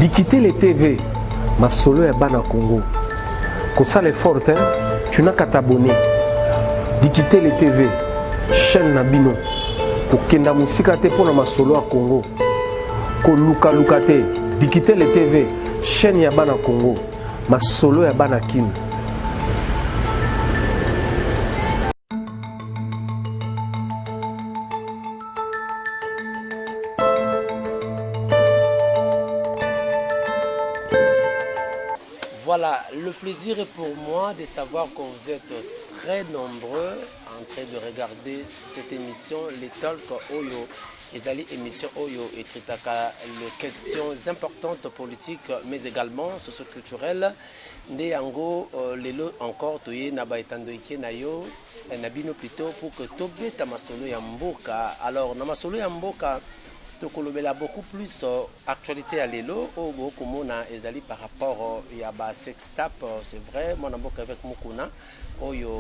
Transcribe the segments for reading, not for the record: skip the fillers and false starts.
D'quitter les TV, ma solo est bana Congo. Comme ça les fortes, hein, tu n'as qu'à t'abonner. D'quitter les TV, chaîne Nabino. Pour kenda musika te pour ma solo à Congo. Ko luka luka te. D'quitter les TV, chaîne ya bana Congo. Ma solo est bana Kim. Voilà, le plaisir est pour moi de savoir que vous êtes très nombreux en train de regarder cette émission, les Talk Oyo. Ezali émission Oyo et traitaka les questions importantes politiques mais également socioculturelles. Nde yango lelo encore toye na baetando ike na yo na bino plutôt pour que tobeta masolo ya mboka. Alors na masolo ya mboka tokolobela beaucoup plus actualité à lelo au bokomona ezali par rapport ya ba sextap, c'est vrai mon mboka avec Mukuna oyo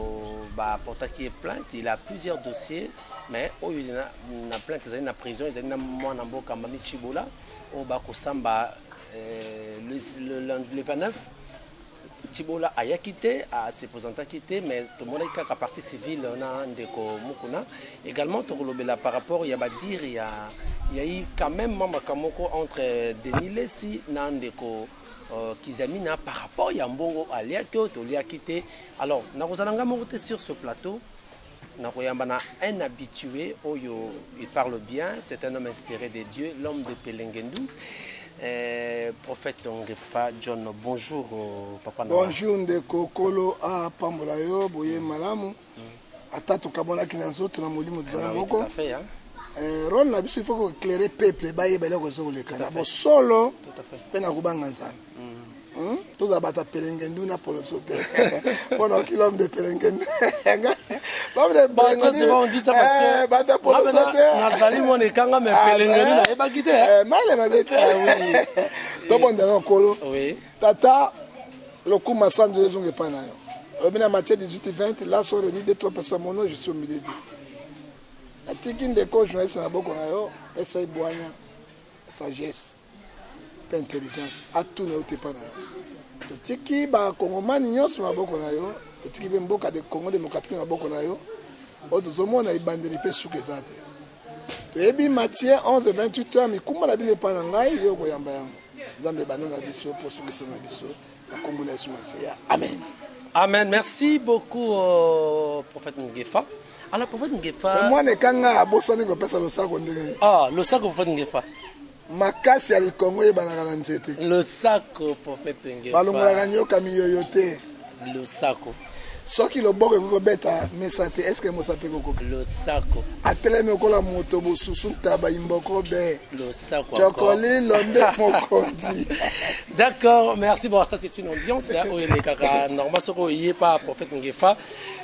ba portaki plainte, il a plusieurs dossiers mais oyo na plainte ezali na prison ezali na mwana mboka Mami Chibola o ba kosamba le 29 Chibola a quitté, a se présenté quitté, mais tout le monde est qu'à partie civile on a ndeko Mukuna également tokolobela par rapport il y a dire il y a eu quand même Mamakamoko entre Denis Lessi et Ndeko Kizamina par rapport à Mbongo à Liakoto, Liakité. Alors, nous allons monter sur ce plateau. Nous avons un habitué, il parle bien, c'est un homme inspiré de Dieu, l'homme de Pelengendu. Prophète Ongefa John, bonjour Papa Noah. Bonjour Ndeko Kolo a Pambolayo, Boye Malamu. Atatu Kabona Kinanzoto na Molimo de Zamoko. Tout à fait, hein. Rôle na biso il faut éclairer peuple ba yebela ko zo le kana bo solo pe na kubanga nzana to za bata Pelengendu na polo sote polo kilom de Pelengendu l'homme de Pelengendu c'est bon on dit ça parce que bata polo sote na zali mon ekanga me Pelengendu na eba kite male mabete oui to bon dans kolo oui tata le coup massan de zonge pa na yo obina Matthieu 18-20 là sont réunis deux trois personnes mon nom je suis au milieu d'eux. Atiki ndeko journaliste na boko na yo pesa ibwanya sagesse pe intelligence atu na yote pa na yo totiki ba kongomani nyonso na boko na yo totiki be mboka de Congo démocratique na boko na yo otozomona ibandeli pe suka ezate toyebi Matthieu 11-28 mikuma na bino pa na ngai yo koyamba yango nzambe bana na biso po sukisa na biso na kombo na Yesu Masiya amen. Amen, merci beaucoup prophète Ngefa. Alors, prophète Ngefa. Moi, je suis un bossani qui pèse le sac. Ah, le sac prophète Ngefa. Ma casse à l'Congo et banana nzete. Le sac prophète Ngefa. Balongola ganyo kamiyo yote. Le sac. Ce qui le bord est bêta, mais ça est-ce que moi ça peut beaucoup. Le sac. A télé me kola moto bosusu taba imboko be. Le sac. Chocolat londe mokondi. D'accord, merci. Bon, ça c'est une ambiance. Hein, où les caca normal ce qu'on y est pas prophète Ngefa.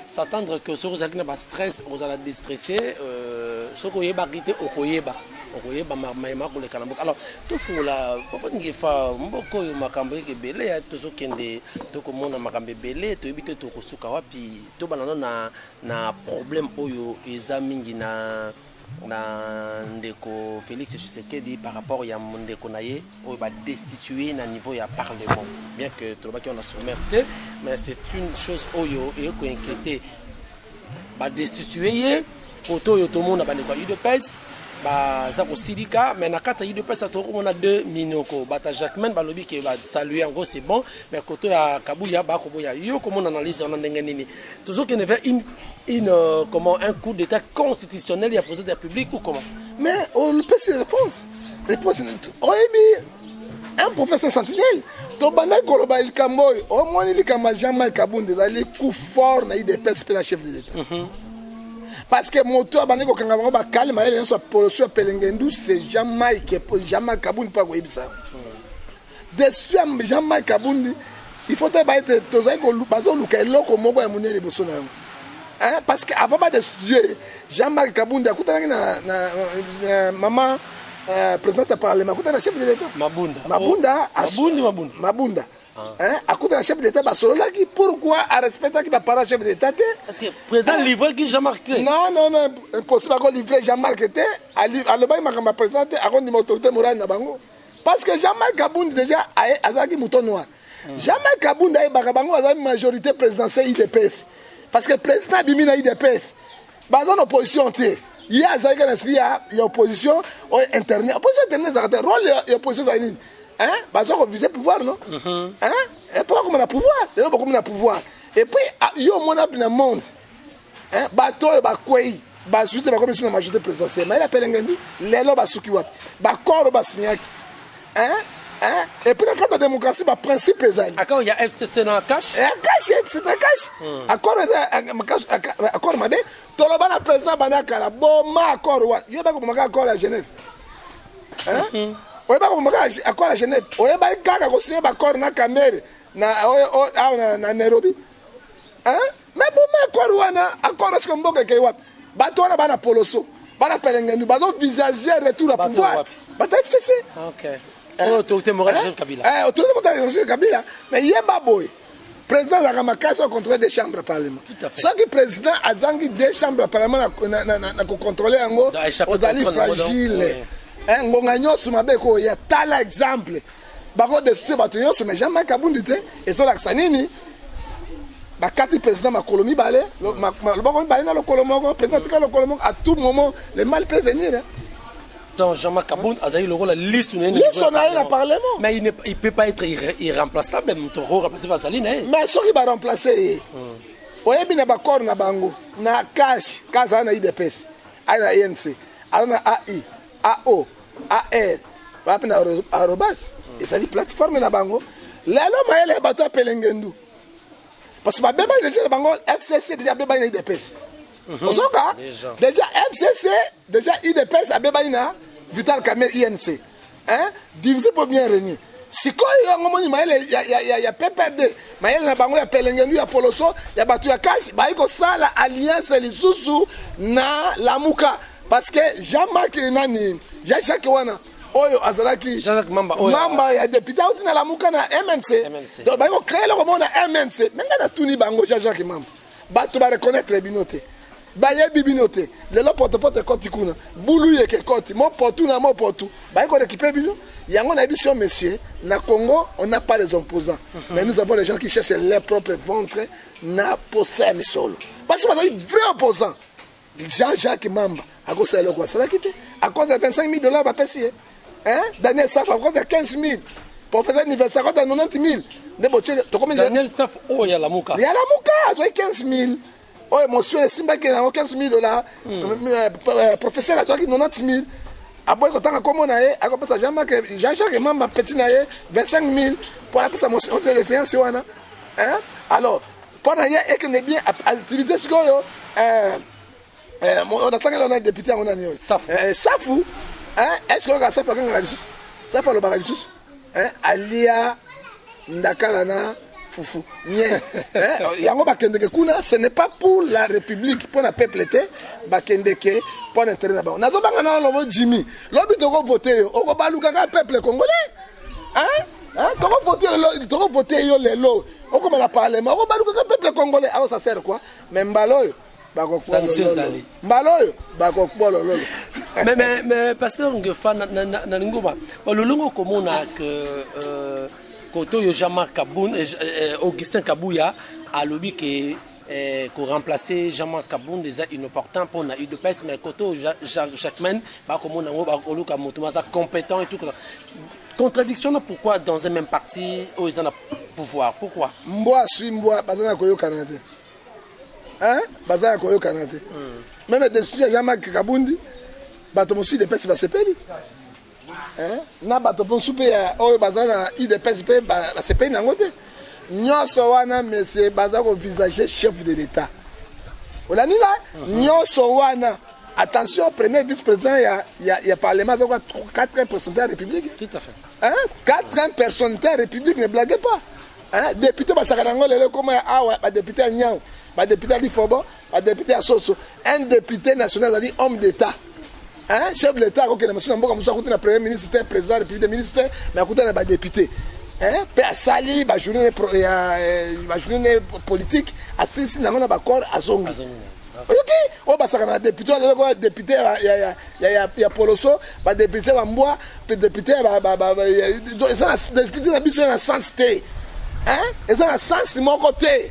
S'attendre que ce que vous stress, vous allez déstresser, ce que vous avez au Koyeba. Alors, tout faut la, pour que fa, mboko yo makambe ke belé, tout ce qui est tout comme on a makambe belé, tout éviter tout kusuka wapi, tout banana na problème oyo ezamingi na ndeko Félix Tshisekedi par rapport à ndeko naye oyo ba destituer na niveau ya parlement, bien que tout le monde a soumerté, mais c'est une chose oyo et ko inquiéter ba destituer poto yo tout le monde ba ndeko UDPS ba zako silika mais na kata UDPS a tout on a deux minoko bata Jacquemain balobi ke ba saluer en gros c'est bon mais koto ya Kabuya ba ko boya yo comment on analyse on ndenge nini toujours qu'il y avait comment un coup d'état constitutionnel il y a posé des publics ou comment mais on peut se réponse un professeur sentinelle to bana ko ba il kamboy au moins il kama Jean-Marc Kabund dali coup fort na UDPS pe na chef de l'État. Parce que mon tour abandonné quand on va calme il y a une pollution Pelengendu c'est Jean-Marc Kabund pas quoi ça dessus Jean-Marc Kabund il faut être tozai ko bazo luka eloko moko ya munene boso na hein parce que avant pas de studier Jean-Marc Kabund akutana na maman présidente du parlement akutana chef de l'État Mabunda hein akutana chef de l'État basolola qui pourquoi a respecter qui va parler chef de l'État parce que président livré qui Jean-Marc non impossible à livrer Jean-Marc était à le bail ma présidente a rendu autorité morale na bango parce que Jean-Marc Kabound déjà azaki mouton noir. Jean-Marc Kabound a bakabango azaki majorité présidentielle IDPS. Parce que le président Bimina IDPS, dans l'opposition, il y a un esprit, il y a opposition internet. Opposition internet, c'est un rôle de l'opposition. Hein? Parce qu'on vise le pouvoir, non? Hein? Et pas comme on a pouvoir. Il y a comme on a pouvoir. Et puis, il y a un monde. Hein? Bateau, bakoué, basuite, comme si on a majorité présidentielle. Mais il appelle un gars, l'élo, basukiwap, bakoro, basignaki. Hein? Hein? Et puis, dans le cadre de la démocratie, le principe est ça. Quand il y a FCC dans la cache? C'est dans la cache. Accord, Mabé, tout le monde a président Banakala, bon, accord, il y a pas comme accord à Genève. Hein? Il y a pas comme accord à Genève. Il y a pas comme accord à Cameroun, à Nairobi. Hein? Mais bon, accord à ce qu'on veut que bateau na bana poloso, bana pelengenu, bateau visager retour à pouvoir. Bateau FCC. Ok. Autorité morale de Kabila. Autorité morale de Kabila. Mais il y a Baboy. Président Zagamaka a contrôlé des chambres de parlement. Tout à fait. Ce qui président a zangi des chambres de parlement a contrôlé en gros aux alliés fragiles. Ngongagno Sumabeko, il y a tel exemple. Bako de ce bâtiment, mais jamais Kabundite et sur l'Axanini. Bakati président Makolomi Balé, le Balé dans le Colombo, président le Colombo, à tout moment, le mal peut venir. Donc Jean-Marc Kabound a eu le rôle de liste dans le Parlement. Mais il ne peut pas être irremplaçable, même ton rôle remplacé par Saline. Mais ce qui va remplacer, il y a un accord na bango, na cash, casa na IDPS, na INC, na AI, AO, AR, na arrobas. Et ça dit plateforme na bango. Là, il y a un bateau Pelengendu. Parce que ma bébé déjà bango FCC déjà bébé na IDPS. Déjà FCC, déjà IDPS a bébé na Vital Kamer INC. Hein? Divisé pour bien régner. Si quoi il y a PPD, mais il y a bango ya Pelengendu ya Poloso, il y a batu ya cash, ba iko ça la alliance les sous na Lamuka parce que Jean-Marc nani, Jean-Jacques wana oyo azalaki Jean-Jacques Mamba ya député outi na Lamuka na MNC. Donc ba iko créer le roman na MNC. Menga na tuni bango Jean-Jacques Mamba. Batu ba reconnaître les binoté. Baye bibinote le porte koti kuna bulu yeke koti mo portu na mo portu baye ko récupérer bino yango na biso monsieur na Congo on n'a pas les opposants mais nous avons les gens qui cherchent leur propre ventre na possède solo parce que les vrais opposants Jean-Jacques Mamba à cause de quoi ça l'a quitté à cause de $25 000 va payer hein Daniel Saf à cause de 15 000 professeur universitaire à cause de 90 000 Daniel Saf oh il y a la Muka 15 000. Oh, monsieur, le Simba qui a $15 000, professeur a 90 000. Après, quand on a commandé, Jean-Jacques Mamba petit 25 000 pour la personne de référence. Alors, pendant qu'il y a bien utilisé ce qu'on on attend qu'on a député à mon année. Safou, est-ce qu'on a Safou à Safou le Baralisus Alia Ndakalana. Foufou. Ce n'est pas pour la République, pour la peuple, pour l'intérêt là-bas. On a dit Jimmy, l'objet de voter, on va le peuple congolais. Hein? On va voter les lots. On va le parlement, on va le peuple congolais. Alors ça sert quoi? Même Mbaloyo. Mais pasteur Ngefa Naningoma, le longo commun a que Koto Jean-Marc Kabound, Augustin Kabouya a lobby que remplacer Jean-Marc Kabound déjà inopportun pour la UDPS, mais Koto Jacquemin, comme on a compétent et tout. Contradiction, pourquoi dans un même parti, ils ont le pouvoir? Pourquoi? Mboa suit Mboa, Bazana Koyo Canada. Hein? Bazana Koyo Canada. Même dessus, Jean-Marc Kabound, Batomosi de Pes va se payer. Na bato pon soupe oyo bazana IDPS pe ba se pe na ngote nyoso wana monsieur bazako visager chef de l'état olani nga nyoso wana attention premier vice-président ya parlement ça 4% de la république tout à fait hein 4% de la république ne blaguez pas hein député basakanango lelo comme awa ba député à Nyao ba député à Lifobo ba député à Soso un député national c'est-à-dire homme d'état. Hein, chef de l'État, ok, le premier ministre, président, le ministre, mais à côté de député. Hein, à Sali, journée politique, à Sissi, on a accord à Zongi. Ok, on va s'arrêter député, on député ya Poloso, ba député ba Mboa, député député na biso na sens té. Hein? Et ça na sens mon côté.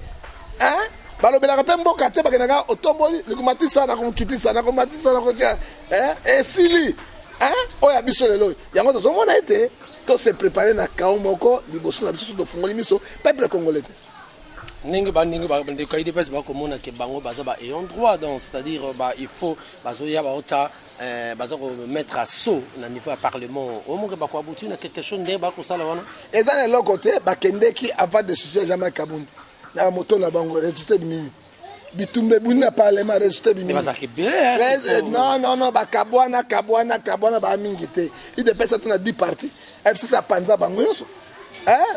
Hein? Ba lo bela ka mboka te ba kenaka otomboli likumatisa na komkitisa na komatisa na kotia. Hein? Et sili. Hein? Oya biso lelo. Yango to mona été to se préparer na kao moko liboso na biso to fungoli miso peuple congolais. Ningi ba de kaide pes ba komona ke bango baza ba et en droit donc c'est-à-dire ba il faut bazoya ba ota baza ko mettre à saut na niveau à parlement au moins ba ko aboutir na quelque chose ndé ba ko sala wana et dans le côté ba kendeki avant de sujet jamais kabundi na moto na bango résultat bimini bitumbe buna parlement résultat bimini non ba kabwana ba mingité il dépêche na 10 parties FC ça panza bango yoso.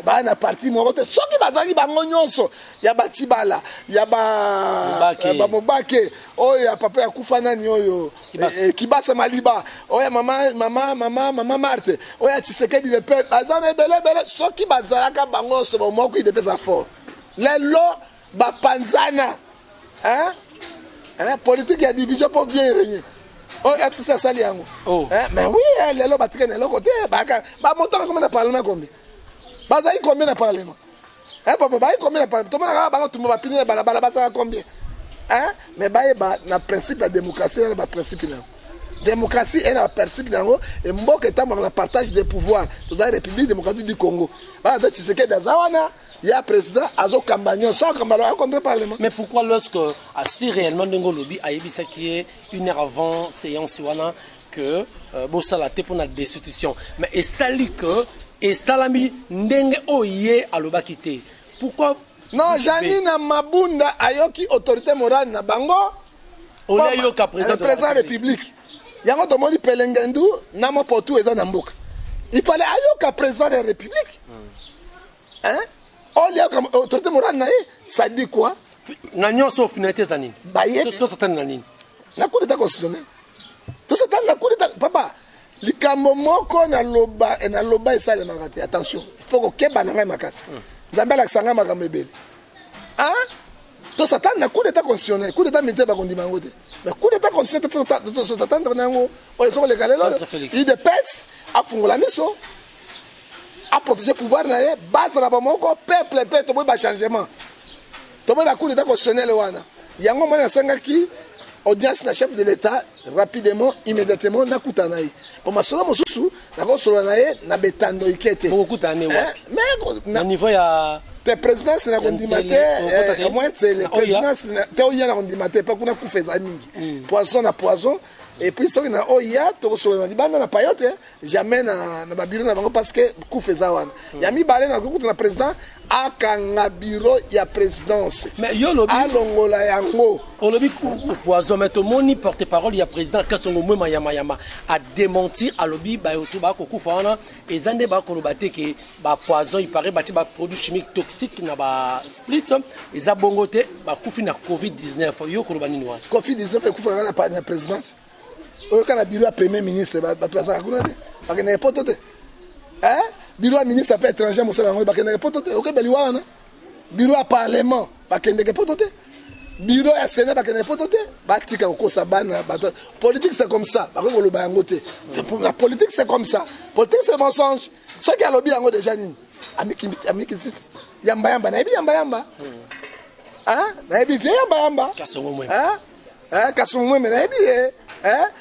Bah na parti mon côté soki bazali bango nyonso ya batibala ya ba mobake oya papa ya kufa nani oyo kibasa maliba oya mama Marte oya Tshisekedi le père bazana belé soki bazalaka bango so moko il dépêche fort lelo ba panzana politique ya division pour bien régner. Oh FCC sali yango mais oui lelo batikene le côté ba montant comme na parlement combien bazali combien de parlement papa bayi combien de parlement tout le monde ba tout le monde pinir balabala bazali combien mais bayi ba na principe la démocratie na ba principe na démocratie est na principe nango et mboka etambo na partage des pouvoirs dans la République démocratique du Congo ba za Tshisekedi dazawana ya président azo campagne sans campagne contre parlement. Mais pourquoi lorsque si réellement ndongo lobby ayebisa qui est une heure avant séance wana que bosala te pour la destitution mais et sali que et salami ndenge oye alobaki te pourquoi non Janina Mabunda ayoki autorité morale na bango oya yoka président de la République yango to moni pelengendu na mo potu eza na mboka il fallait ayoka président de la République oya autorité morale na ça dit quoi na nyonso finalité za nini to satana na nini na coup d'état constitutionnel to satana na coup d'état papa likambo moko na loba esale makati attention il faut que keba na ngai makasi nzambe alakisanga makambo ebele to satan na coup d'état constitutionnel coup d'état militaire bakondima yango te mais coup d'état constitutionnel to s'attendre na yango oyo soko lekale lolo il dépêche afungola miso a protéger pouvoir na ye base na bamoko peuple pe to boy ba changement to boy ba coup d'état constitutionnel wana yango mona sangaki audience na chef de l'État rapidement immédiatement na kutanaï pour ma solo mosusu na ko solo na ye na betando ikete beaucoup d'années mais na niveau ya te présidence na kondimate au moins c'est le présidence te oya na kondimate pas kuna kufeza mingi poison na poison et puis soki na oya to solo na libanda na payote jamais na babiro na bango parce que kufeza wana ya mi balé na kukuta na président akanga bureau ya présidence mais yo lobi alongola yango on lobi poison mais to moni porte-parole ya président Kasongo Mwema Yama a démentir à lobi ba yoto ba ko kufa wana ezande ba ko lobate ke ba poison il paraît ba produit chimique toxique na ba split eza bongote ba kufi na COVID-19 yo ko lobani wana COVID-19 kufa na présidence oyo kana bureau ya premier ministre ba traza kuna te ba ke na poto te bureau ya ministre affaires étrangères mosala yango bakendeke poto te okebeli wana bureau ya parlement bakendeke poto te bureau ya sénat bakendeke poto te batika kokosa bana bato politique c'est comme ça bakoki koloba yango te la politique c'est comme ça politique c'est mensonge soki alobi yango déjà nini amikititi yambayamba nayebi yambayamba nayebi vie yambayamba Kasongo Mwema nayebi ye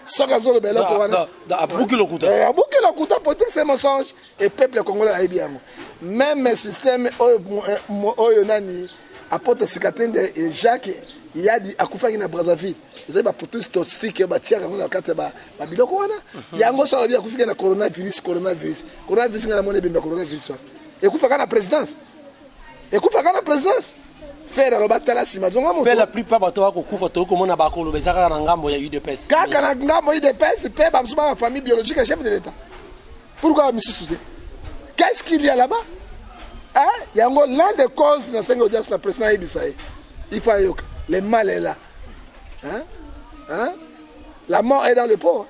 soki azoloba eloko wana abuki lokuta politique c'est mensonge et peuple congolais ayebi yango même système oyo nani apote Sikatende et Jacques Yadi akufaki na Brazzaville ezali ba protus toxique batiaka yango na kati ba biloko wana yango so alobi akufika na coronavirus ngana mona ebemba coronavirus wana ekufaka na présidence faire aloba tala sima zonga moto la plupart bato bako kufa to komona bakolo bezaka na ngambo ya UDPS kaka na ngambo UDPS pe ba msuba famille biologique chef de l'État pourquoi misusu qu'est-ce qu'il y a là-bas yango l'un des causes na sengo audience na président Ibisaï il faut yoka le mal est là la mort est dans le pot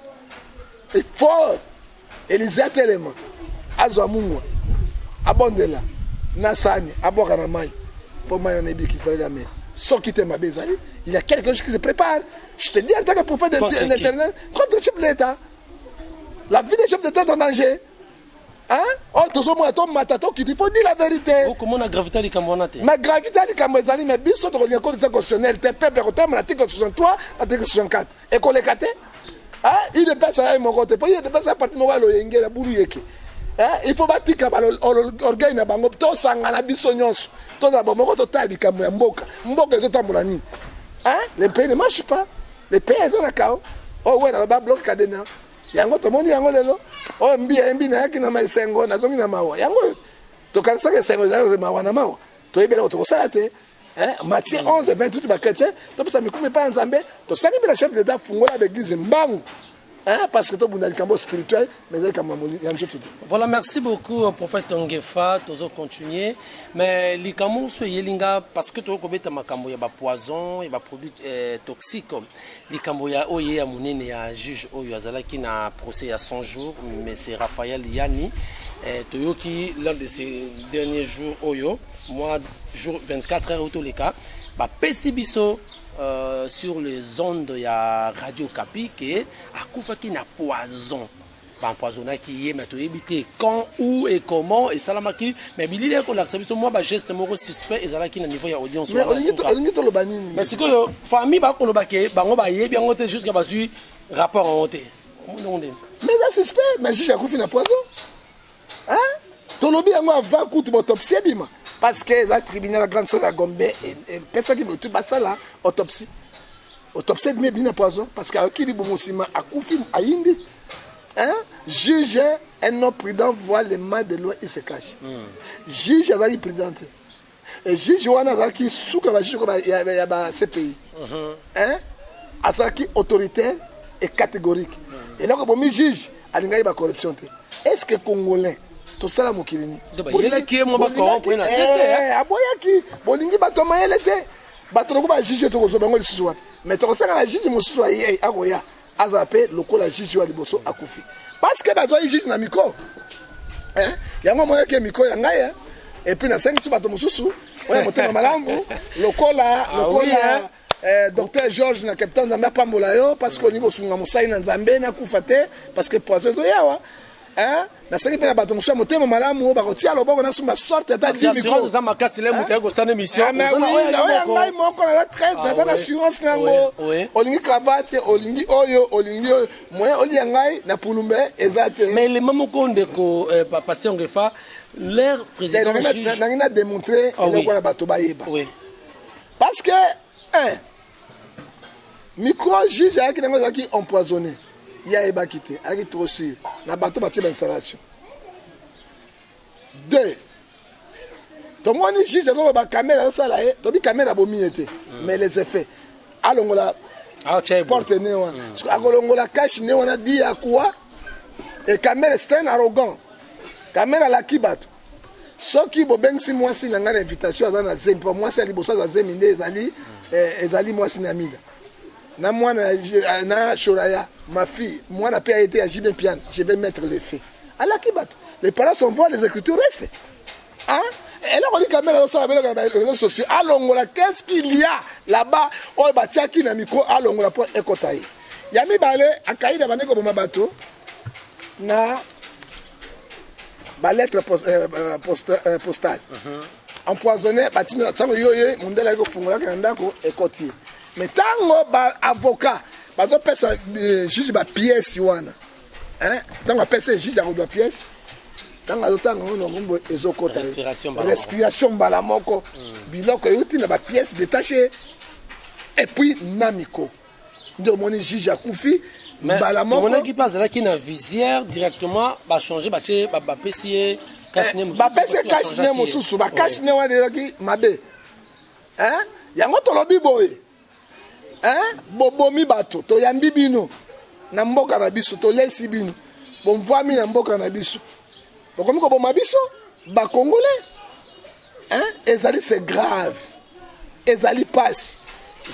il faut Elisée Telema azwa mungwa abondela na sani aboka na mai pour mayo nebi ki sala mais sans quitter ma bezali, il y a quelque chose qui se prépare. Je te dis en tant que prophète d'Internet, contre le chef de l'État. La vie des chefs d'État est en danger. Hein? Oh, tout ce monde il faut dire la vérité. Comment la gravité du Camerounais? Ma gravité du Camerounais, mais bien sûr, on est constitutionnel. Tes peuples, on a l'article 63, l'article 64. Et qu'on les cate. Hein? Il ne passe à mon côté. Il ne passe à partir de moi, la boulou yeke. Il faut battre l'orgueil na bango. Tout sangana bisonyos. Tout d'abord, mon côté taille comme un mboka. Mboka est tout molani. Hein? Les pays ne marchent pas. Les pays sont dans chaos. Oh ouais, dans le bas bloc cadena. Yango to moni yango lelo. Oh mbi na yaki na masengo na zongi na mawa. Yango to kanisa ke sengo na mawa na mawa. To yebela to sala te. Matthieu 11 28 ba chrétien. To pesa mikumi pa nzambe. To sangi bila chef d'État fungola l'église mbangu. Parce que tout le monde est spirituel, mais il y a tout. Voilà, merci beaucoup, prophète Ongefa. Nous allons continuer. Mais les Camerounais, parce que tu as des poison, il y a des produits toxiques. Les Camerounais, il y a un juge qui a un procès à 100 jours, mais c'est Raphaël Yanni. Qui, l'un de ces derniers jours, mois, jour 24 heures, tous les cas, Pessibiso. Sur les ondes, il y a Radio Kapi qui est à Koufa qui n'a poison. Pas empoisonné qui est, mais tu éviter quand, où et comment, et ça l'a marqué. Mais il y a un service, moi, geste moro suspect, et ça l'a qui n'a niveau de audience. Mais c'est que la famille, on va bien jusqu'à rapport en hauteur. Mais c'est suspect, mais si j'ai confié un poison. Hein? Tu l'as bien avant coup de l'autopsie, bima. Parce que le tribunal, la grande salle à Gombe, et personne qui me tue, ça là, autopsie. Autopsie, mais bien poison. Parce qu'à qui dit bon, à Koufi, à Indi, juge un homme prudent voit les mains de loin, il se cache. Juge est prudent. Et juge, on a qui sous comme juge, il y a CPI. Qui autoritaire et catégorique. Et là, comme juge, il y a une corruption. Est-ce que Congolais, tout ça, mon kilini. Il qui est mon bacon, pour une assistance. Aboyaki, Bolingi Batoma, elle était. Batoroba juge to zo bango lisuwa. Mais to sanga la juge mo lisuwa ye agoya. Azape loko la juge wa liboso akufi. Parce que bazo juge na miko. Yango mo yake miko yanga ya. Et puis na 5 tu bato mususu, oya motema malambu, lokola docteur Georges na capitaine Nzambe pambola yo parce que niveau sunga musai na Nzambe na kufate parce que poison zo yawa. Na saki pena bato mususu motema malamu ba kotia loboko na sumba sorte ta dimiko za makasi le mutu ko sana émission ngai moko na traite na assurance nango olingi cravate olingi oyo moyen oli ngai na pulumbe ezate mais le même konde ko pasteur Ongefa leur président juge n'a démontré que la bato ba yeba parce que micro juge a qui n'a qui empoisonné. Il y a des quitté, il y a trop sûr. La bateau bâtit l'installation. 2. Tout le monde juge dans la caméra, ça là, tout le caméra bomité. Mais les effets, allons la porte néon. Allons la cache néon a dit à quoi? Et caméra c'est un arrogant. Caméra la qui bat. Ce qui bobeng si moi si n'anga l'invitation dans la zone pour moi c'est libosa dans zone mine ezali moi si n'amida. Na moi na Shoraya, ma fille, moi n'a pas été à Jibin Pian, je vais mettre le feu. Allah qui bat. Les parents sont voir les écritures restent. Hein? Et là on dit caméra au salon avec les réseaux sociaux. Allons là, qu'est-ce qu'il y a là-bas? Oh bah tiens qui n'a micro allons là pour écoutailler. Yami balé à Kaïda bané comme ma bateau. Na ba lettre postale. Empoisonné, batina tango yoye mundela ko fungola kanda ko écoutier. Mais tant que avocat, parce que juge ba pièce wana, tant que personne juge a pièce, tant que respiration bala moko, biloko yuti na ba pièce détachée et puis namiko. Ndio moni juge a kufi bala moko. Mon qui passe là qui na visière directement va changer ba pesier cache ne ba pesier cache ne mususu ba cache ne wana ki mabe. Yango to lobi boy. Bobomi bato to yambi bino na mboka na biso to lesi bino bomvami na mboka na biso bokomi ko boma biso ba congolais ezali c'est grave ezali passe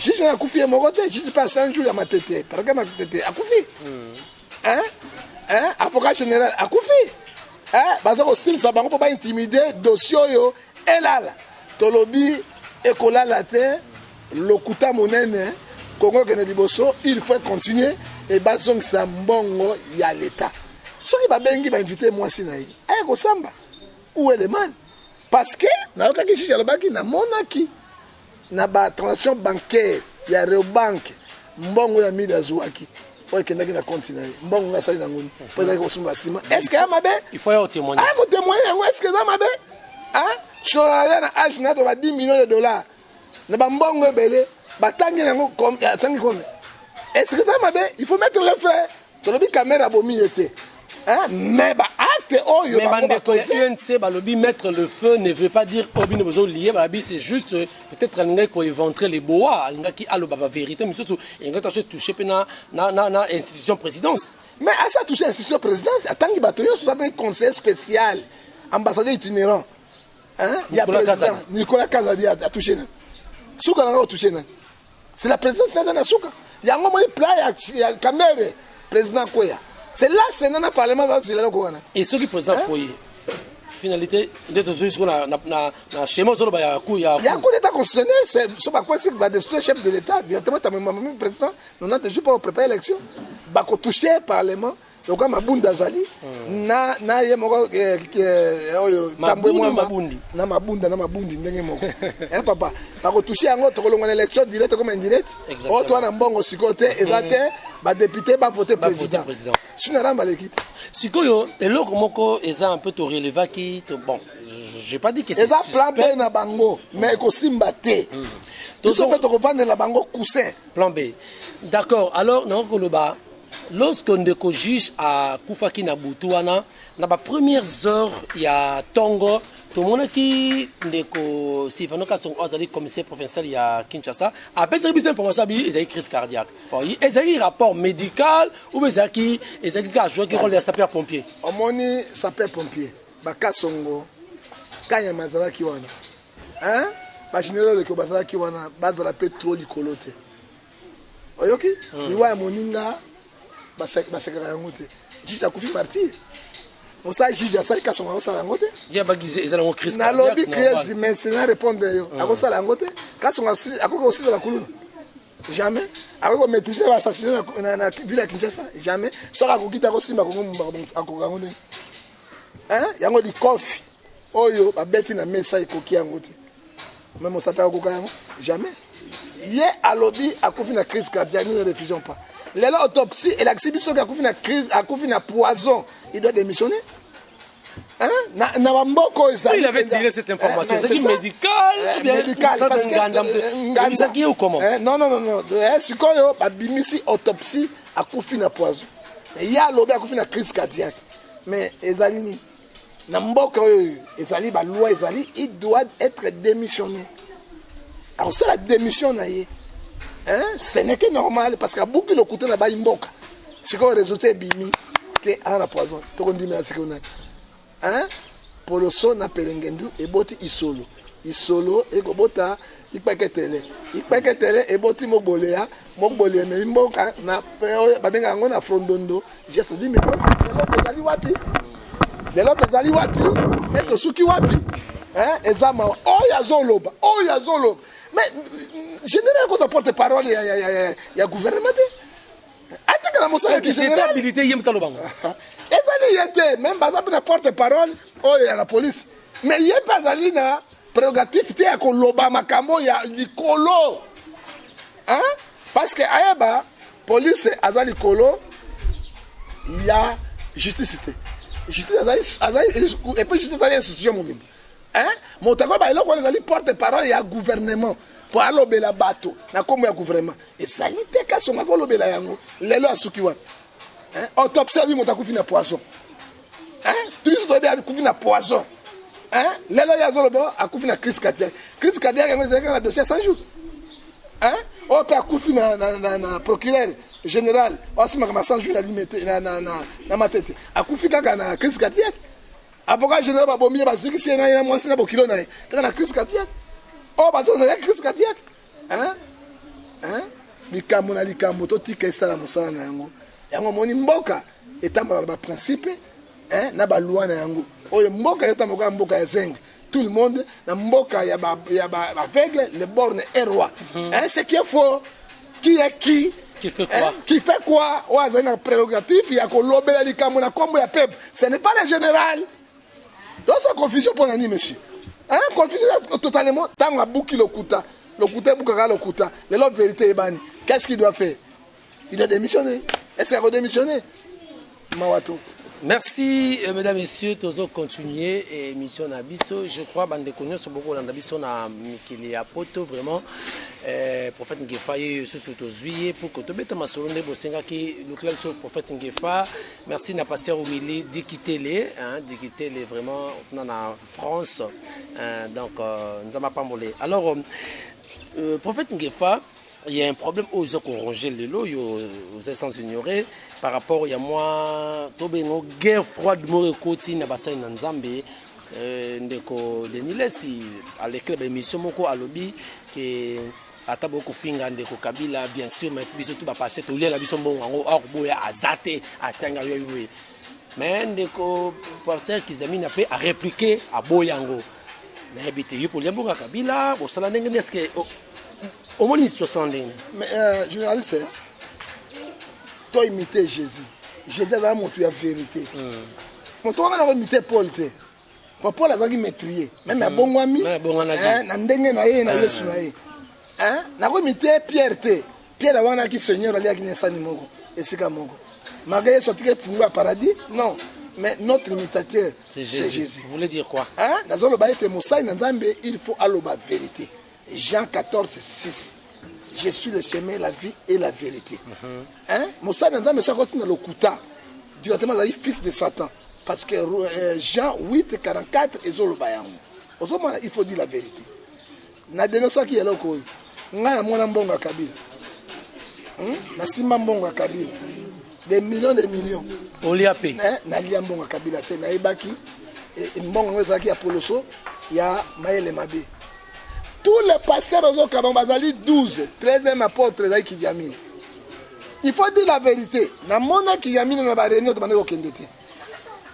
juge na kufi moko te juge passe un jour ya matete parce que matete akufi avocat général akufi baza ko silsa bango po ba intimider dossier yo elala to lobi ekolala te lokuta monene Congo kene liboso il faut continuer et bazong sa mbongo ya l'état soki babengi ba inviter moi sinayi ay ko samba où est le man parce que na okaki chicha lobaki na monaki na ba transaction bancaire ya Reobank mbongo ya mida zuaki oye kendaki na compte na mbongo nga sali na ngoni po ezaki kosumba sima est-ce que amabe il faut y témoigner ko témoigner yango est-ce que ça mabe hein chorale na age na to ba 10 millions de dollars na ba mbongo ebele batangi nango comme atangi comme est-ce que ça mabe il faut mettre le feu tolobi caméra bomi était hein mais ba acte oyo ba UNC ba lobi mettre le feu ne veut pas dire obi ne besoin lier ba c'est juste peut-être alingaki ko éventrer les bois alingaki aloba ba vérité mais surtout ingaka se toucher na institution présidence mais à ça toucher institution présidence atangi batoyo so un conseil spécial ambassadeur itinérant hein il y a président Nicolas Kazadi a touché souka na touché na c'est la présidence na souka yango mo plat ya caméra président Koya. C'est là c'est dans le parlement va c'est là ko wana. Et ceux qui président Koya. Finalité de tout ce qu'on a na schéma zo ba ya coup d'état constitutionnel c'est so ba quoi c'est va destituer chef de l'état directement ta même président non a toujours pas préparer l'élection ba ko toucher parlement donc ma bunda zali na ye moko oyo tambwe moi na mabundi ndenge moko hein papa ba ko toucher yango to kolonga élection direct comme indirect o to na mbongo sikote ezate ba député ba voter président sina ramba l'équipe sikoyo eloko moko eza un peu to relever qui bon j'ai pas dit que c'est eza plan B na bango mais ko simba te to so peut revendre la bango coussin plan B d'accord alors non koloba lorsqu'on ndeko juge à Koufaki na Boutouana na ba premières heures ya Tongo tout le monde qui ndeko Sifano ka son ozali commissaire provincial ya Kinshasa après cette information bi ezali crise cardiaque ezali rapport médical ou ezali ka jouer qui rôle de sapeur pompier omoni sapeur pompier baka songo kanya mazala ki wana hein ba général ko bazala ki wana bazala pétrole likolote oyoki liwa ya moninga basekaka yango te juge akufi martyr osa juge asali kasonga akosala yango te nalobi crise mais sena répondre yo akosala yango te kasonga akoki kosisa bakuluna jamais akoki komaîtrise baassassine na ville ya Kinshasa jamais soki akoki te akosimba kongo akoka yango ndenge yango likofi oyo babeti na mesa ekoki yango te me mosape akoka yango jamais ye alobi akufi na crise cardiaque nous ne refusons pas. L'autopsie et l'exhibition qui a couvert une crise, a couvert un poison, il doit démissionner. Hein? Il avait tiré cette information. C'est médical. Médical. Parce que ou comment? Non. C'est quoi yo? Bimisi autopsie a couvert un poison. Il y a l'obé a couvert une crise cardiaque. Mais Ezalini, Namboko Ezali, la loi Ezali, il doit être démissionné. Alors c'est la démission naïe. Hein? Ce n'est que normal parce que beaucoup de côté là-bas il mboka. C'est quoi le résultat bimi que à la poison. Tout le monde dit mais c'est qu'on a. Hein? Pour le son na pelengendu et boti isolo et gobota ikpaketele et boti mobolea mais mboka na babenga ngo na frondondo. Je te dis mais de l'autre zali wapi et to suki wapi. Hein? Ezama oyazoloba. Mais général quand on porte parole il y a gouvernement attends la mossa qui général habilité yem talobango ezali yete même bazab na porte parole oh il y a la police mais yé bazali na prérogative te ko loba makambo ya likolo hein parce que ayeba police azali likolo il y a justice azali et puis justice azali institution mobile. Hein? Motako ba eloko ezali porte parole ya gouvernement pour alobela bato na kombo ya gouvernement et salite ka songa ko lobela yango lelo asuki wa hein autopsie lui motako fina poison hein tout ça doit akufi na poison hein lelo ya zolobo akufi na crise cardiaque yango ezali na dossier 100 jours hein o pe akufi na procureur général osima kama 100 jours na limité na matete akufi kaka na crise cardiaque. Avocat général babomi baziki si na mwasi na bokilo na na crise cardiaque oh bazo na crise cardiaque hein likambo to tika sala musala na yango moni mboka etambala ba principe hein na ba loi na yango oyo mboka etamboka mboka ya zengi tout le monde. Dans Mboka, il y a aveugle, le borne est roi. Ce qui est faux, qui est qui? Qui fait quoi? Qui fait quoi? Il y a un prérogative, il y a un combo, ce n'est pas le général. Donc c'est confusion pour l'année, monsieur. Confusion totalement. Tant à bouki le kuta. Le kuta, boukara le kuta. L'homme vérité est banni. Qu'est-ce qu'il doit faire? Il doit démissionner. Est-ce qu'il va démissionner? Mawato. Merci, mesdames et messieurs. Toujours continuer émission Nabiso. Je crois que nous sommes beaucoup dans Nabiso na Mikili Apoto vraiment. Prophète Ngefa surtout juillet pour que tu mettes ma sourne bosenga qui le club sur prophète Ngefa. Merci na pasteur Willy Dikitele, Dikitele vraiment on en France. Donc nous avons pas molé. Alors prophète Ngefa, il y a un problème où ils ont rongé les lots, vous êtes sans ignorer par rapport à moi, une guerre froide côté na bassin na Nzambe. Ndeko Denile si à l'école d'émission moko à lobby que ata beaucoup finga ndeko Kabila bien sûr mais biso tout va passer to lia la biso mbongo ngo boya azate atanga yoywe mais ndeko porteur Kizami pe a répliquer à boyango mais bité yo pour liamboka Kabila bo sala ndenge est-ce que au moins 60 mais journaliste toi imiter Jésus là mon tu a vérité mon toi on a imité Paul te Paul a zaki maîtriser même à bon ami na ndenge na ye na Yesu na ye na ko imiter Pierre te Pierre awana ki Seigneur ali akine sani moko esika moko malgré sorti que pour paradis non mais notre imitateur c'est Jésus. Vous voulez dire quoi? Nazolo ba ete Moussa na Nzambe il faut aloba vérité. Jean 14:6. Je suis le chemin, la vie et la vérité. Moussa na Nzambe ça continue le kuta directement dans fils de Satan parce que Jean 8:44 ezoloba yango. Ozomana il faut dire la vérité. Na denosa ki eloko nga na mona mbonga Kabila. Na simba mbonga Kabila. Des millions. Oliapé. Na liambonga Kabila te na ebaki mbonga ngezaki ya Poloso ya Maël Mabe. Tous les pasteurs aux Kabambazali 12, 13e apôtre Zaï Kidiamine. Il faut dire la vérité. Na mona Kidiamine na ba réunion de mané okendete.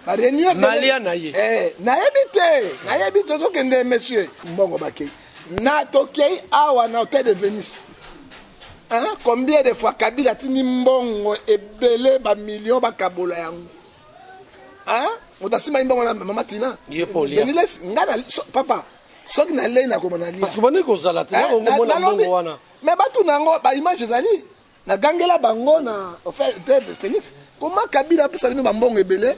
Ba réunion Malia na ye. Na yebite zo kende monsieur mbongo bakei. Na tokei awa na hôtel de Venise. Combien de fois Kabila tini mbongo ebele ba millions ba kabola yango. Otasima mbongo na mama Tina. Denile ngana papa. Soki na lei na komona lia. Parce que bani ko zala te na ngomona mbongo wana. Mais batu nango ba image zali. Na gangela bango na hôtel de Phoenix. Comment Kabila pesa bino ba mbongo ebele?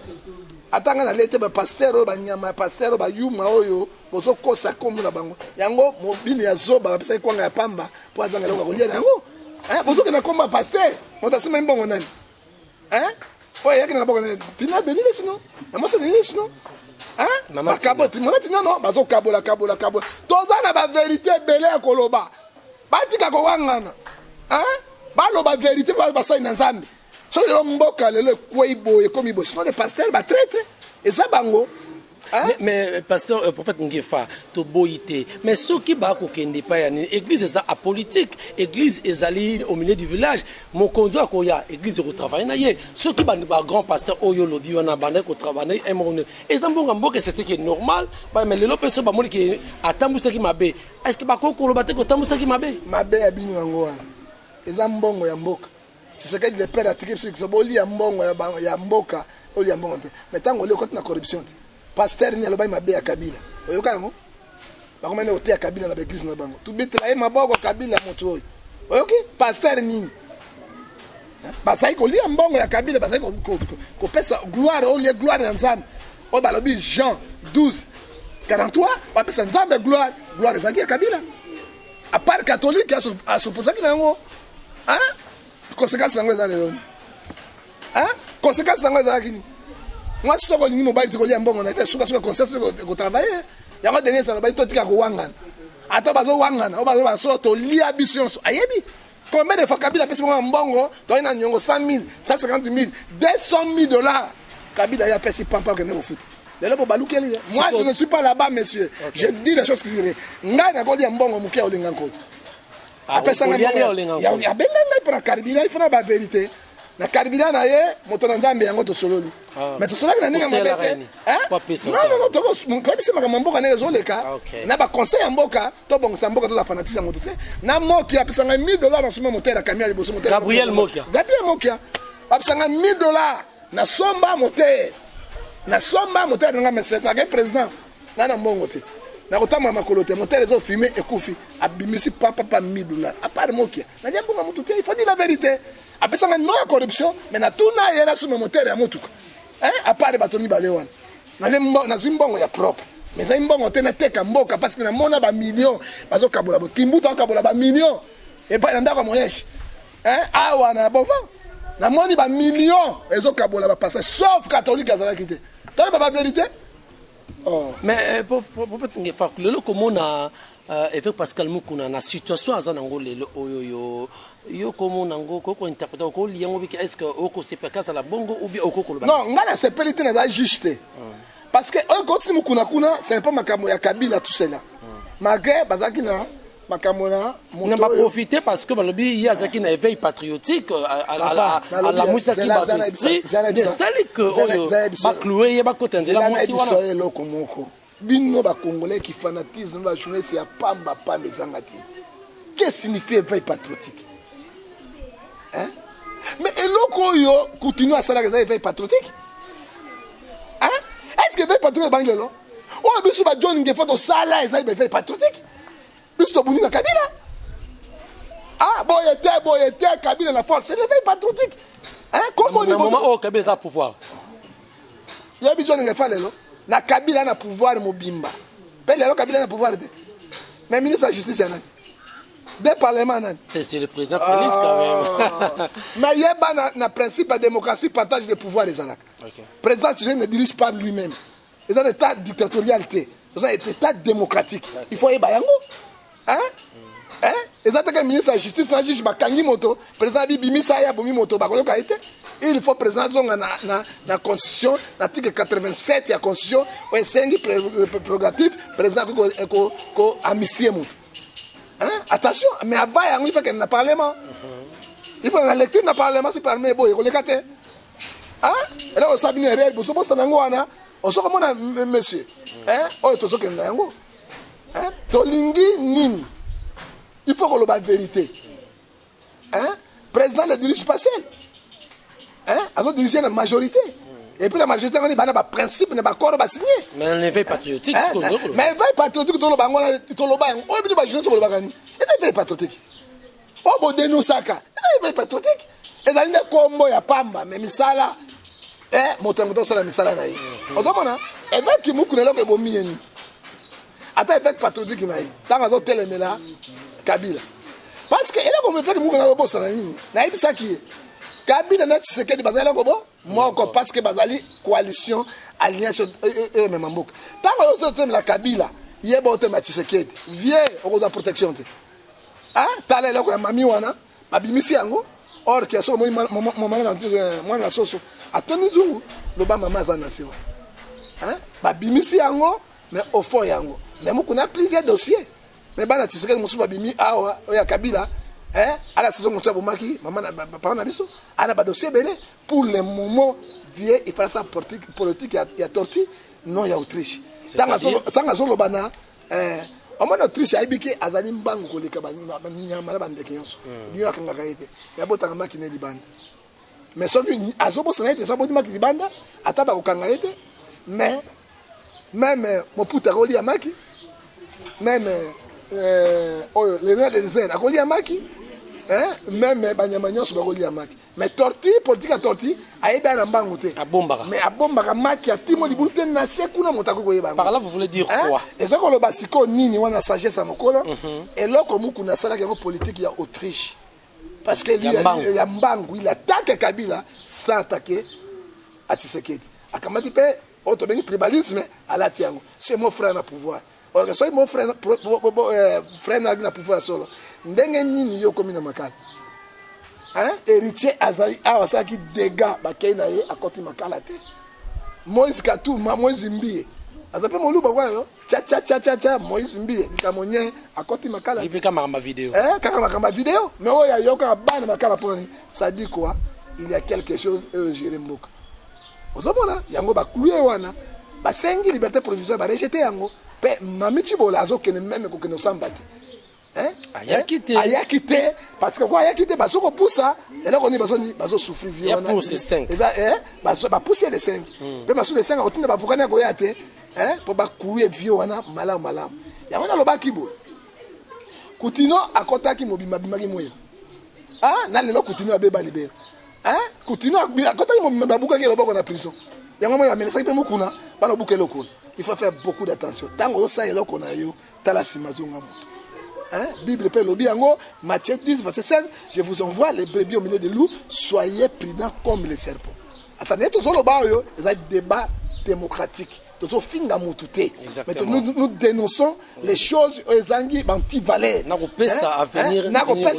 Atanga na lete ba pasteur ba nyama pasteur ba yuma oyo bozo kosa komo na bango. Yango mobile ya zoba pesa kwanga ya pamba po atanga lokwa kolia yango. Bozo na komba pasteur, motasima mbongo nani? Oye yaki na bongo Tina Denile sino. Na mosa Denile sino. Mama Tina non, bazo kabola. Toza na ba vérité belé ya koloba. Batika ko wangana. Ba lo ba vérité ba sa ina Nzambe. So le mboka le kweibo e komi bo sino le pasteur ba traite. Eza bango. Mais pasteur prophète Ngefa to boité mais ceux qui ba ko kende pa ya église eza apolitique église ezali au milieu du village mon konzo akoya église ko travailler na ye ceux qui ba grand pasteur oyo lobi wana bande ko travailler et mon ezambonga mboka c'était que normal mais le lopeso ba moli ki atambusa ki mabe est-ce que ba ko kolobate ko tambusa ki mabe ya bino yango wana ezambongo ya mboka tu sais que le père a tiré sur que boli ya mbongo ya mboka oli ya mbongo mais tango le côté na corruption pasteur ni aloba mabe ya Kabila oyoka ngo bakomene ote ya Kabila na église na bango tubitela e maboko Kabila moto oyo oyoki pasteur nini basai ko lia mbongo ya Kabila basai ko pesa gloire au lieu gloire ya Nzambe o balobi Jean 12:43 ba pesa Nzambe gloire zaki ya Kabila à part catholique a supposé que nango conséquence nango za lelo conséquence nango za kini moi soko ni mobile tikolia mbongo na ite suka conscience ko travailler yango dernier ça ba to tika ko wangana ata bazo wangana o bazo basolo to lia biso ayebi combien de fois Kabila pesa mbongo to ina nyongo 100,000 150,000 $200,000 Kabila ya pesa pampa que ne au foot lelo bo balukeli moi je ne suis pas là-bas monsieur je dis les choses qui sont ngai na ko lia mbongo mukia olinga nko apesa nga mbongo ya benga ngai pour Kabila il faut na ba vérité na carburant na ye moto na nzambe yango to sololi mais to sololi na ndenge mabete non to ko bise makambo mboka na ezoleka na ba conseil ya mboka to bongisa mboka to la fanatisme moto te na moki apesanga $1000 na suma moteur ya camion liboso moteur Gabriel Mokia apesanga $1000 na somba moteur nga meset na ke président na mbongo te na kotamba makolo te moteur ezo fumer ekufi abimisi papa $1000 à part Mokia na jambo nga mutu te il faut dire la vérité apesanga no ya corruption mais na tuna yela suma moteur ya mutuka à part batoni balewana na zimbongo ya propre mais ça mbongo te na teka mboka parce que na mona ba millions bazo kabola bo kimbuta kabola ba millions et pas ndaka moyeshi awa na bova na moni ba millions ezo kabola ba passage sauf catholique azala kité tala ba vérité mais prophète ngefa lelo komona avec Pascal Mukuna na situation azana ngolelo oyoyo yo komona ngo ko interpréter ko liango biki est-ce que oko sepeka la bongo ou bien oko ko non ngana sepelité na juste parce que oko tsi Mukuna kuna ce n'est pas makambo ya Kabila tout cela malgré bazaki na makambo na on va profiter parce que balobi yazaki na éveil patriotique à la musaki ba esprit bien sali que oyo ba clouer ba kotenzela mosi wana loko moko bino ba congolais qui fanatisme ba journée ya pamba ezangati qu'est-ce signifie éveil patriotique mais eloko yo continue à ça la éveil patriotique est-ce que éveil patriotique bangelo oh biso ba John Ngefa to sala éveil patriotique biso to buni na Kabila boyete Kabila la force c'est l'éveil patriotique comment au moment où Kabila a pouvoir ya bi John Ngefa lelo na Kabila na pouvoir mobimba pe lelo Kabila na pouvoir de mais ministre de la justice yana des parlements c'est le président Félix quand même mais yeba na principe de démocratie partage de pouvoir les alak président ne dirige pas lui-même c'est un état dictatorial c'est un état démocratique il faut yeba yango exactement ministre de la justice na juge bakangi moto président bibimisa ya bomi moto bakoyoka ete il faut président zonga na constitution l'article 87 ya constitution o esengi prérogative président ko amnistie moto attention mais avant yango il faut que na parlement il faut la lecture na parlement si parlement boye ko lekate et là on sabine réel bo so bo sanango wana on so komona monsieur o to so ke na yango tolingi nini il faut que la vérité président ne dirige pas seul a dirigé la majorité et puis la majorité on est ba principe ne ba corps ba signé mais l'éveil patriotique mais l'éveil patriotique to lo bango to lo bang o bi ba jeunesse ko lo bagani et l'éveil patriotique o bo denosaka l'éveil patriotique et dans le combo ya pamba mais misala motango sala misala na yi ozomona évêque ki muku lelo ko bo mieni ata évêque patriotique na yi tanga zo telemela Kabila parce que elle a comme fait muku na bo sala nini na yi saki Kabila na Tshisekedi bazali ko moko parce que bazali coalition alliance même mboka tanga zo tem la Kabila yeba o tem Tshisekedi vie o ko protection te tala eloko ya mami wana babimisi yango or que so moi na soso atoni zungu loba mama za nation babimisi yango mais au fond yango mais muku na plusieurs dossiers mais bana Tshisekedi musu babimi awa ya Kabila ala saison musu bomaki mama na papa na biso ana ba dossier belé pour le moment vie il fallait ça politique ya torti non ya Autriche tanga zo lobana Oman Autriche aibiki azali mbangu koleka banyama na bandeke nyonso niyo akangaka ete ya botanga makine libanda mais soki azobo sana ete so boti makine libanda ataba kokanga ete mais même moputa koli ya maki même oyo le roi de désert akoli ya maki même banyama nyonso bakoli ya maki mais torti politique ya torti ayebi na mbangu te abombaka mais abombaka maki ya timo libute na sekuna motako koyeba par là vous voulez dire quoi et ça ko lo basiko nini wana sagesse ya mokolo et loko muku na sala ke politique ya Autriche parce que lui ya mbangu il attaque Kabila sans attaquer à Tshisekedi akamati pe auto bengi tribalisme ala tiango c'est mon frère na pouvoir or que so mon frère frère na pouvoir solo ndenge nini yo komi na makala héritier azali awasaki dégâts bakei na ye akoti makala te Moïse Katuma Moïse Mbie azape moluba kwayo cha Moïse Mbie nikamonye akoti makala ipeka makamba vidéo kaka makamba vidéo mais oya yoka bana makala poni sadi quoi il y a quelque chose gérer mboka ozomona yango bakluye wana basengi liberté provisoire barejete yango pe mamichi bola azokene même kokene osamba te ayaki te parce que quoi ayaki te bazoko poussa eloko ni bazo souffrir vieux wana pour ces 5 ba pousser les 5 pe basu les 5 otinda bavukana ko yate pour bakluye vieux wana malamu yango na lobaki bo Coutinho akotaki mobimba bimaki moyo na lelo Coutinho abeba libere Coutinho akotaki mobimba babukaki loboko na prison yango moyo amenesaki pe mukuna bana buke lokona il faut faire beaucoup d'attention tango ça eloko na yo tala simazonga moto Bible peut lobi yango Matthieu 10 verset 16 je vous envoie les brebis au milieu des loups soyez prudents comme les serpents. Attendez tout solo ba yo ça débat démocratique tout finga mutute mais nous dénonçons les choses ezangi anti-valeur na kopesa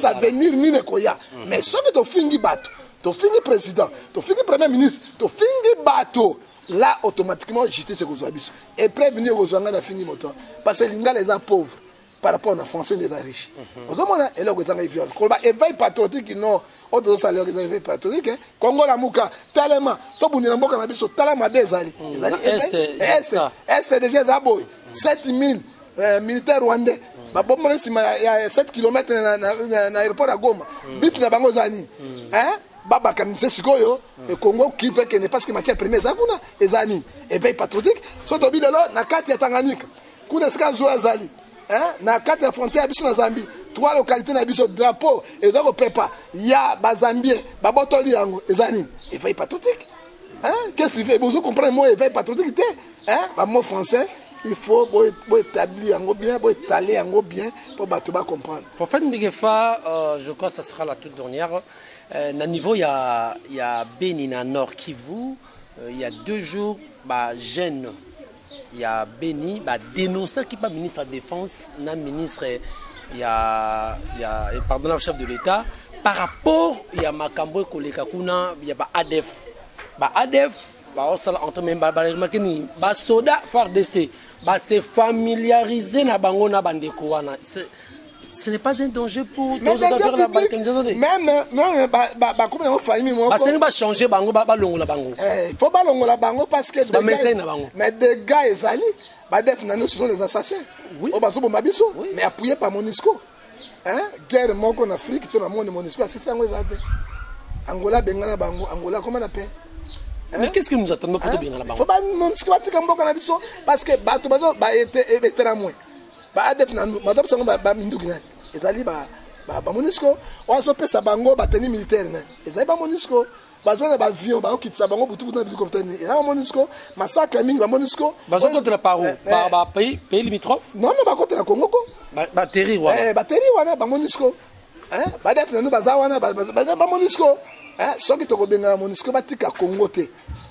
avenir mine koya mais ce que to fingi bato to fingi président to fingi premier ministre to fingi bato là automatiquement justice ekozwa biso et prévenir ekozwanga na fingi moto parce que linga les pauvres par rapport à français des riches. Ozomona eloko ezanga violence. Ko ba éveil patriotique non, autres salaires des éveil patriotique. Congo la muka tellement to bunina mboka na biso tala mabe ezali. Est déjà zaboy 7000 militaires rwandais. Ba bomba mesima ya 7 km na aéroport à Goma. Bit na bango zani. Baba kamise sikoyo et Congo qui veut que ne parce que matière première zakuna ezani éveil patriotique so to bilelo na kati ya Tanganyika. Kuna sika zo azali. Na carte frontière biso na Zambie 3 localités na biso drapeau ezako pepa ya bazambien babotoli yango ezani éveil patriotique qu'est-ce qu'il fait vous comprenez moi éveil patriotique ba mot français il faut établir yango bien étaler yango bien pour bato ba comprendre prophète Miguefa je crois que ça sera la toute dernière na niveau il y a Beni na Nord Kivu il y a 2 jours ba jeune il y a Beni dénoncé qui pas ministre de la défense na ministre il y a pardon le chef de l'État par rapport il y a makambo koleka kuna il y a ADF on sala entre même makeni soda FARDC se familiariser na bango na bandeko wana ce n'est pas un danger pour tous les acteurs la balkanisation même comme on famille moi ça ne va changer bango longola bango il faut pas longola bango parce que mais des gars ezali def na nous sont les assassins au bazo mabiso mais appuyé par MONUSCO guerre moko en Afrique to na MONUSCO c'est ça ngo ezate Angola bengana bango Angola comment on appelle mais qu'est-ce que nous attendons pour bien la bango faut pas MONUSCO batika mboka na biso parce que bato bazo été vétéran moins adef na madame sango minduki nani ezali MONUSCO wazo pesa bango bateni militaire nani ezali MONUSCO bazona avion okitisa bango butu na biliko mtani et MONUSCO massacre mingi MONUSCO bazo contre la paro pays limitrophe non contre la Congo ko bateri wana MONUSCO badef na baza wana MONUSCO soki to kobenga MONUSCO batika Congo te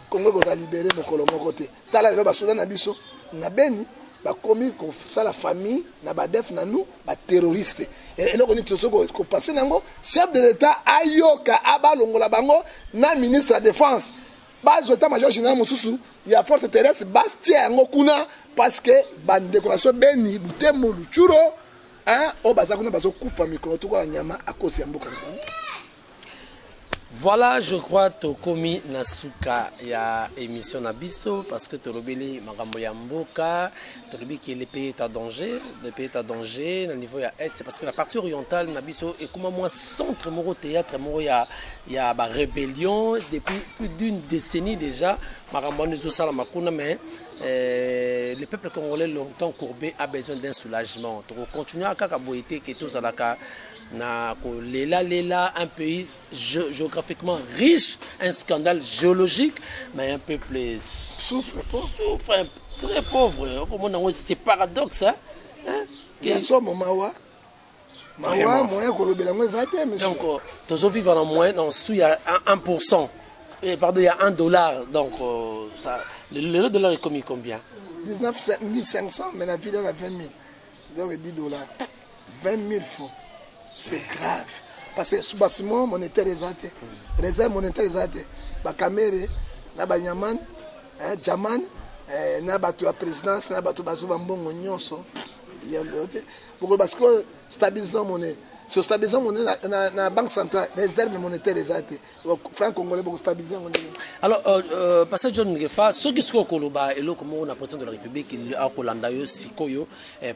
Congo ko za libérer mokolo moko te tala lelo basoda na biso na Beni bakomi kosala la famille na badef na nous ba terroriste et eloko ni tosoko ko passer nango chef de l'état ayoka abalongola bango na ministre de la défense bazo état major général mosusu ya force terrestre bastia yango kuna parce que bandécoration Beni Butembo Luchuro o bazakuna bazo kufa mikolo to ko nyama akosi ya mboka na bango. Voilà, je crois Tokomi Nasuka ya émission Nabiso parce que Torobeli Magambo ya Mboka, Torobi qui le pays est à danger, le niveau ya est, c'est parce que la partie orientale Nabiso est comme moi centre moro théâtre moro ya ba rébellion depuis plus d'une décennie déjà. Magambo nous osala makuna mais le peuple congolais longtemps courbé a besoin d'un soulagement. Toro continuer à kakaboité que tous alaka na ko lela un pays géographiquement riche, un scandale géologique, mais un peuple souffre très pauvre. C'est paradoxe, hein? Donc, tous vivent en moins, dans il y a 1%. Et pardon, il y a $1. Donc, le dollar est commis combien? 19 500, mais la ville est à 20 000. Donc, $10. 20 000 francs. C'est grave. Parce que ce bâtiment monétaire est athée. Réserve monétaire est athée. Bakamere, Nabanyaman, Djaman, Nabatu la présidence, Nabatu Bazouba Mbongo Nyonso. Parce que stabilisons monnaie. Si on stabilise la banque centrale, les réserves monétaires des arrêtés, le franc congolais pour stabiliser. Alors, parce que John Ngefa, ce qui se passe au Koloba et le comment on a président de la République, il a Kolandayo, Sikoyo,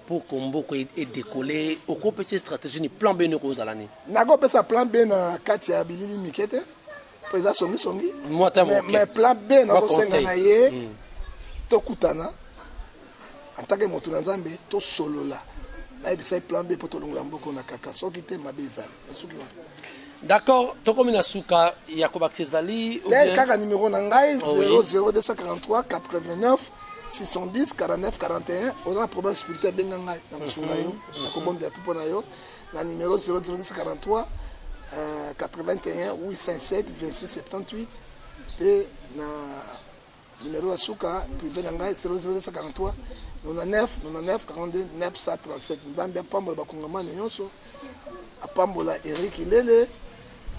pour Kombo et décoller, au coup de stratégie, ni plan B ne cause à l'année. Nago peut ça plan B na Katia Bilili Mikete, président Songi. Mais plan B na Kosenga na ye, to kutana, en tant que motunanzambe, to solo là. Là, il y a plan B pour tout le monde qui a kaka. So qui te mabezali. D'accord. Tokomina Souka, Yakoba Kezali. Le kaka numéro nangai 00243 89 610 49 41. On a un problème spirituel bien nangai. Dans le Sougayo, na kobonde ya pipo na yo. Na numéro 00243 81 857 26 78. Puis na numéro ya Souka privé nangai 00243 99 42 937. Nzambe apambola bakongomani nyonso, apambola Eric Lele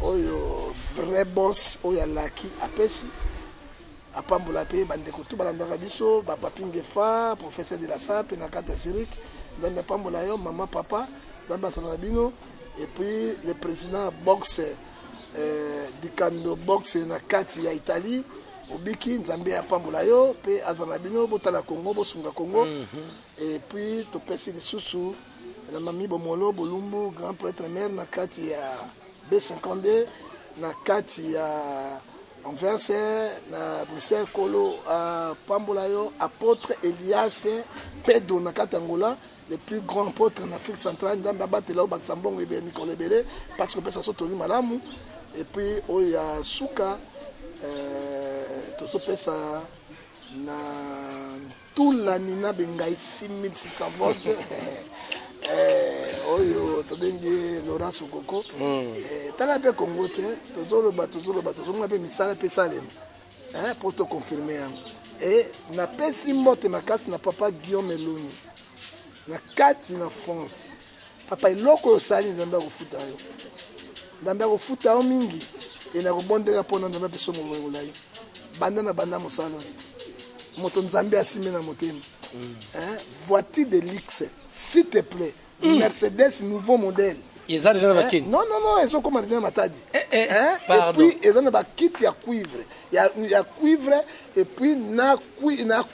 oyo vrai boss oyo alaki apesi, apambola pe bandeko tu balandaka biso bapapi Ngefa professeur de la SAP na kata Zurich. Nzambe apambola yo mama papa, nzambe asala bino. Et puis le président boxe dikando boxe na kati ya Italie obiki nzambe apambola yo pe azana bino botala Congo bosunga Congo. Et puis to pesi lisusu na mami bomolo bolumbu grand prêtre maire na kati ya B52 na kati ya Anvers na Bruxelles kolo apambola yo apôtre Elias Pedro na kati Angola, le plus grand apôtre en Afrique centrale. Nzambe abatela o baksambongo ebe mikolo ebele parce que pesa sotori malamu. Et puis oya Souka tozopesa na tula nina bengai 6600 volts oyo tobengi Laurent Sokoko tala pe Congo te tozoloba tozonga pe misala pe salem pour te confirmer. Et na pesi mbote makasi na papa Guillaume Eloni na kati na France. Papa iloko osali nzambe akufuta yo, nzambe akufuta yo mingi et na kobondela pona nzambe peso momola yo banda mosala moto nzambe asime na motema. Voiture de luxe s'il te plaît, Mercedes nouveau modèle. Ils ont déjà vaqué. Non, ils ont commandé un matadi. Et puis ils ont un kit ya cuivre. Il y a cuivre et puis na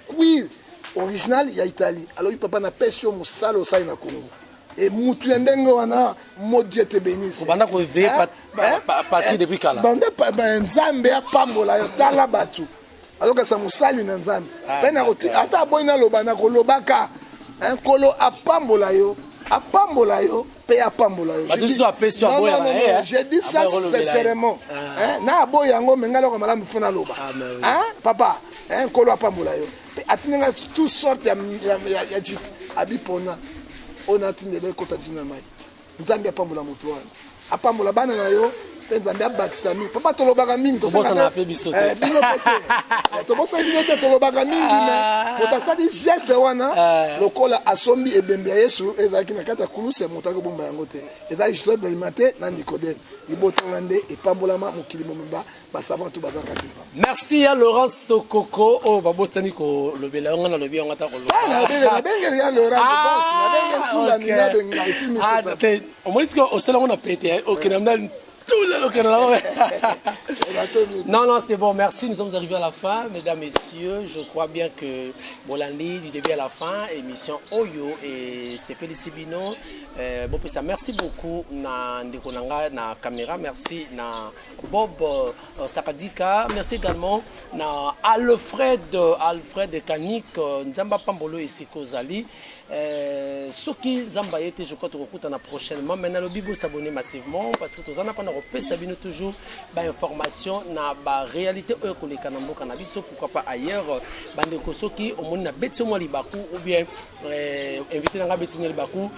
cuivre original ya Italie. Alors il papa na pêche au mosala au na Congo. Et mutu ndenge wana mo Dieu te bénisse. Banda ko ve partir depuis kala. Banda nzambe apambola yo tala batu. Alors que ça musali na nzambe. Pena ko ata boina lobana ko lobaka. Kolo apambola yo pe apambola yo. Non, j'ai dit ça sincèrement. Na boy yango mengala ko malamu funa loba. Papa, kolo apambola yo. Pe atinga tout sorte ya jip abipona. On a tindele kota dinamai. Nzambe apambola mutu wana. Apambola bana na yo. Nzambe abakisami. Papa tolobaka mingi to sala. Bino pete. To bosa bino te tolobaka mingi mais potasali geste wana lokola asombi ebembe ya Yesu ezaki na kata kuluse motako bomba yango te. Ezaki juste belimate na Nicodème. Ibotanga nde epambolama mokili momba ba savant tout bazaka te. Merci à Laurent Sokoko o babosani ko lobela ngana lobi ngata ko loba. Na benga ya Laurent boss, na benga tout la nina benga ici mais c'est ça. On m'a dit que au salon on a pété au Canada. Non, c'est bon, merci. Nous sommes arrivés à la fin, mesdames, messieurs. Je crois bien que Bolandi, du début à la fin, émission Oyo et c'est Pélicibino. Bon, ça, merci beaucoup na Ndekonanga, na caméra, merci na Bob Sakadika, merci également na Alfred Kanik, Nzamba Pambolo et Sikozali. Soki Zamba était, je crois que tu prochainement. Maintenant, le Bibo s'abonner massivement parce que tous en apprendre à toujours information na ba réalité que les Kanambo cannabis pourquoi pas ailleurs bande Kosoki au monde na betso mo libaku ou bien invité na betso libaku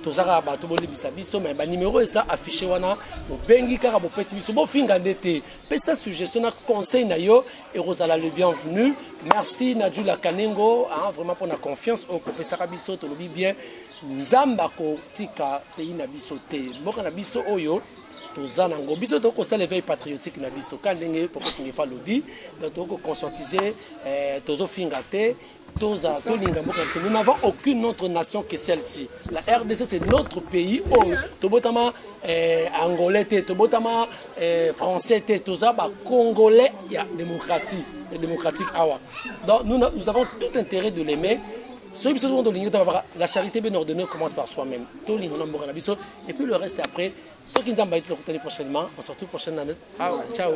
tozaka ba to boli bisabiso mais ba numéro est ça affiché wana au bengi kaka bo pesi biso bo finga ndete pesa suggestion na conseil na yo et rosala le bienvenu Merci Nadjula Kanengo, hein, vraiment pour la confiance au professeur Abisso, tu le bien. Nzamba ko tika pays na biso te. Mboka na biso oyo tozana ngo biso to ko sa l'éveil patriotique na biso ka ndenge pour que fa lobby, to ko conscientiser tozo finga te. Nous n'avons aucune autre nation que celle-ci. La RDC, c'est notre pays. Oh, Tobotama angolais, Tobotama français, Tozaba congolais, il y a démocratie, démocratique. Donc nous avons tout intérêt de l'aimer. La charité bien ordonnée commence par soi-même. Et puis le reste, c'est après. Ceux qui nous ont prochainement, on se retrouve prochainement. Ciao.